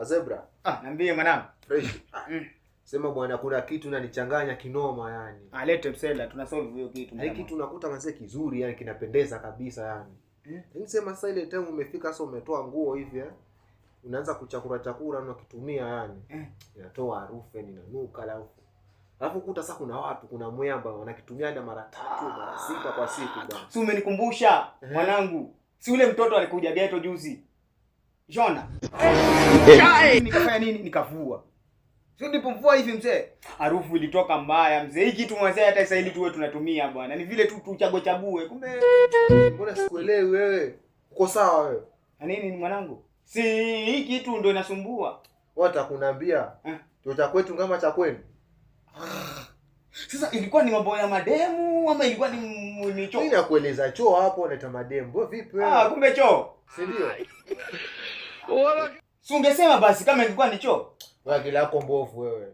Zebra. Niambie mwanangu. Fresh. Sema bwana, kuna kitu unanichanganya kinoma yani. Lete msela, tunasolve hiyo kitu. Hiki kitu unakuta mzee kizuri yani, kinapendeza kabisa yani. Sema sasa ile time umefika sasa, umetoa nguo hivi unaanza kuchakura unakitumia yani. Inatoa harufu inanuka alafu kuta sasa kuna watu, kuna mwamba wanakitumia hadi mara 3 mara 6 kwa siku bwana. Si umenikumbusha mwanangu. Si ule mtoto alikuja ghetto juzi. Jona. Nikafanya nini? Nikavua. Sio nilipomvua hivi mzee, harufu ilitoka mbaya mzee. Hii kitu mzee hata sasa ili tuwe tunatumia bwana. Ni vile tu chague. Kumbe mbona sikuelewi wewe? Uko sawa wewe? Nini mwanangu? Si hii kitu ndio inasumbua. Watakunaambia ndio cha kwetu kama cha kwenu. Sasa ilikuwa ni mambo ya mademu ama ilikuwa ni choo? Mimi nakueleza choo hapo unaita mademu. Wewe vipi wewe? Kumbe choo. Si ndio? Si ungesema basi kama ilikuwa ni choo. Wewe akili yako mbovu wewe.